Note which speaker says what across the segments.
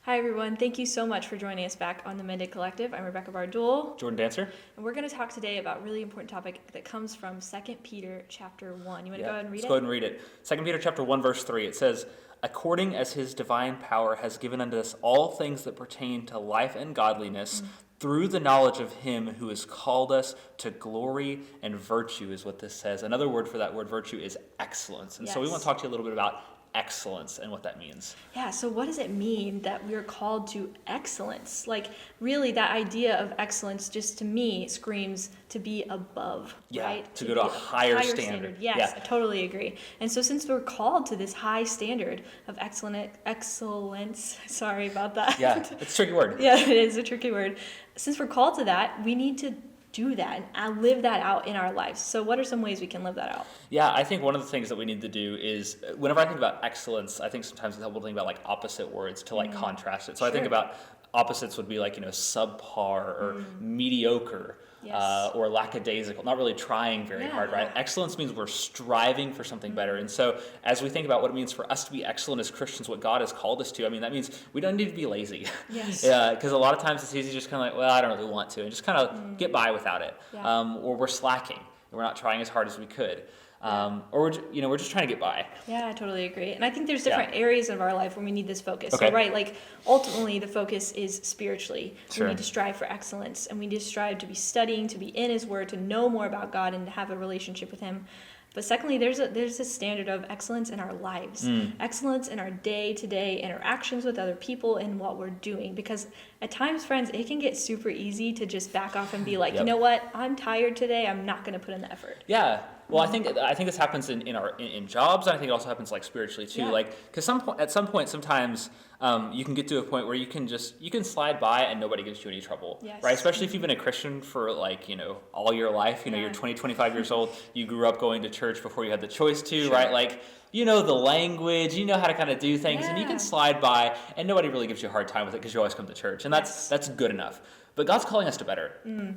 Speaker 1: Hi, everyone. Thank you so much for joining us back on the Mended Collective. I'm Rebekah Bardoel.
Speaker 2: Jordan Danser.
Speaker 1: And we're going to talk today about a really important topic that comes from 2 Peter chapter 1. You want to go ahead and read it?
Speaker 2: Let's go ahead and read it. 2 Peter chapter 1, verse 3. It says, "According as his divine power has given unto us all things that pertain to life and godliness, through the knowledge of him who has called us to glory and virtue," is what this says. Another word for that word virtue is excellence. And so we want to talk to you a little bit about excellence and what that means.
Speaker 1: Yeah, so what does it mean that we're called to excellence? Like, really, that idea of excellence just to me screams to be above, right?
Speaker 2: To go to a higher standard.
Speaker 1: Yes, I totally agree. And so since we're called to this high standard of excellence, sorry about that.
Speaker 2: Yeah, it's a tricky word.
Speaker 1: Yeah, it is a tricky word. Since we're called to that, we need to do that and live that out in our lives. So what are some ways we can live that out?
Speaker 2: Yeah, I think one of the things that we need to do is, whenever I think about excellence, I think sometimes it's helpful to think about like opposite words to like contrast it. So I think about opposites would be like, subpar or mediocre.
Speaker 1: Yes.
Speaker 2: Or lackadaisical, not really trying very hard, right? Excellence means we're striving for something better. And so as we think about what it means for us to be excellent as Christians, what God has called us to, I mean, that means we don't need to be lazy.
Speaker 1: Yes.
Speaker 2: Because a lot of times it's easy just kind of like, well, I don't really want to, and just kind of get by without it. Or we're slacking, and we're not trying as hard as we could. Or we're just trying to get by.
Speaker 1: Yeah, I totally agree. And I think there's different areas of our life where we need this focus.
Speaker 2: Okay.
Speaker 1: So, right, like ultimately the focus is spiritually.
Speaker 2: Sure.
Speaker 1: We need to strive for excellence, and we need to strive to be studying, to be in His Word, to know more about God, and to have a relationship with Him. But secondly, there's a standard of excellence in our lives, excellence in our day-to-day interactions with other people and what we're doing. Because at times, friends, it can get super easy to just back off and be like, you know what, I'm tired today, I'm not going to put in the effort.
Speaker 2: Yeah. Well, I think this happens in jobs, and I think it also happens like spiritually too.
Speaker 1: Yeah.
Speaker 2: Like, because at some point, sometimes you can get to a point where you can slide by and nobody gives you any trouble,
Speaker 1: Yes.
Speaker 2: right? Especially if you've been a Christian for like all your life. You're 20, 25 years old. You grew up going to church before you had the choice to, right? Like, the language, how to kind of do things, and you can slide by, and nobody really gives you a hard time with it because you always come to church, and that's good enough. But God's calling us to better.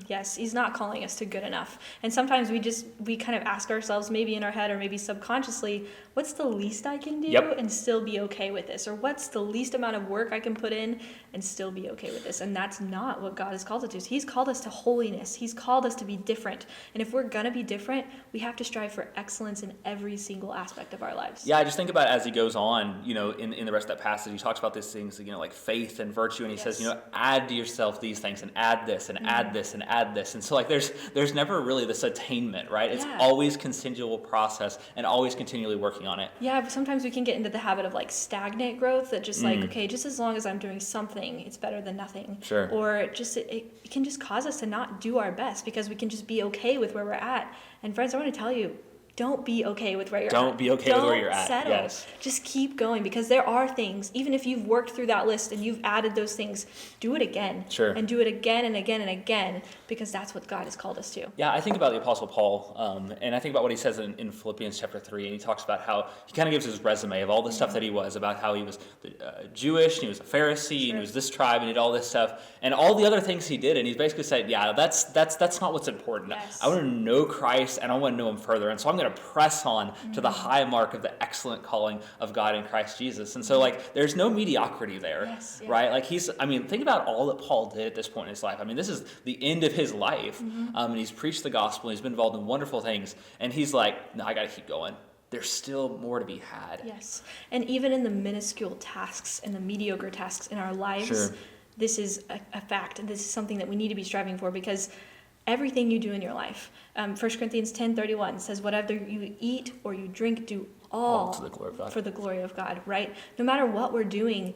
Speaker 1: Yes, He's not calling us to good enough. And sometimes we kind of ask ourselves, maybe in our head or maybe subconsciously, what's the least I can do and still be okay with this? Or what's the least amount of work I can put in and still be okay with this? And that's not what God has called us to. He's called us to holiness. He's called us to be different. And if we're going to be different, we have to strive for excellence in every single aspect of our lives.
Speaker 2: Yeah, I just think about it as he goes on, in the rest of that passage, he talks about these things, like faith and virtue, and he says, add to yourself these things, and add this, and add this, and add this. And so, like, there's never really this attainment, right? It's always continual process and always continually working on it.
Speaker 1: Yeah, but sometimes we can get into the habit of, like, stagnant growth that just, like, okay, just as long as I'm doing something, it's better than nothing.
Speaker 2: Sure.
Speaker 1: Or it can just cause us to not do our best because we can just be okay with where we're at. And friends, I want to tell you, don't be okay with where you're at.
Speaker 2: Don't be okay with where you're at.
Speaker 1: Don't settle.
Speaker 2: Yes.
Speaker 1: Just keep going, because there are things, even if you've worked through that list and you've added those things, do it again.
Speaker 2: Sure.
Speaker 1: And do it again and again and again, because that's what God has called us to.
Speaker 2: Yeah, I think about the Apostle Paul, and I think about what he says in Philippians chapter 3, and he talks about how he kind of gives his resume of all the stuff that he was, about how he was Jewish, and he was a Pharisee, and he was this tribe, and he did all this stuff, and all the other things he did, and he's basically said, that's not what's important.
Speaker 1: Yes.
Speaker 2: I want to know Christ, and I want to know him further, and so I'm going to press on to the high mark of the excellent calling of God in Christ Jesus. And so, like, there's no mediocrity there, right? Like, think about all that Paul did at this point in his life. I mean, this is the end of his life, and he's preached the gospel, and he's been involved in wonderful things, and he's like, no, I got to keep going. There's still more to be had.
Speaker 1: Yes. And even in the minuscule tasks and the mediocre tasks in our lives, this is a fact, and this is something that we need to be striving for, because everything you do in your life, 1 Corinthians 10:31 says, whatever you eat or you drink, do all
Speaker 2: to the glory of God.
Speaker 1: For the glory of God, right? No matter what we're doing,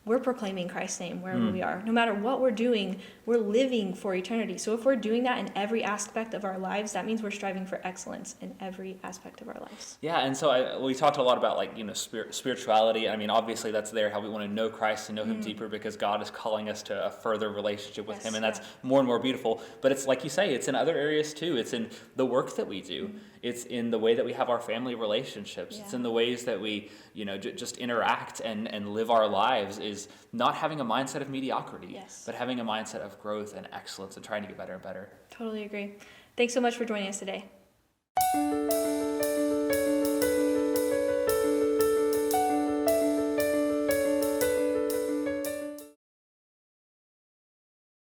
Speaker 1: we're proclaiming Christ's name wherever we are. No matter what we're doing, we're living for eternity. So if we're doing that in every aspect of our lives, that means we're striving for excellence in every aspect of our lives.
Speaker 2: Yeah, and so we talked a lot about, like, spirituality. I mean, obviously that's there, how we want to know Christ and know Him deeper, because God is calling us to a further relationship with Him, and that's more and more beautiful. But it's like you say, it's in other areas too. It's in the work that we do. It's in the way that we have our family relationships. It's in the ways that we, just interact and live our lives, is not having a mindset of mediocrity, but having a mindset of growth and excellence and trying to get better and better.
Speaker 1: Totally agree. Thanks so much for joining us today.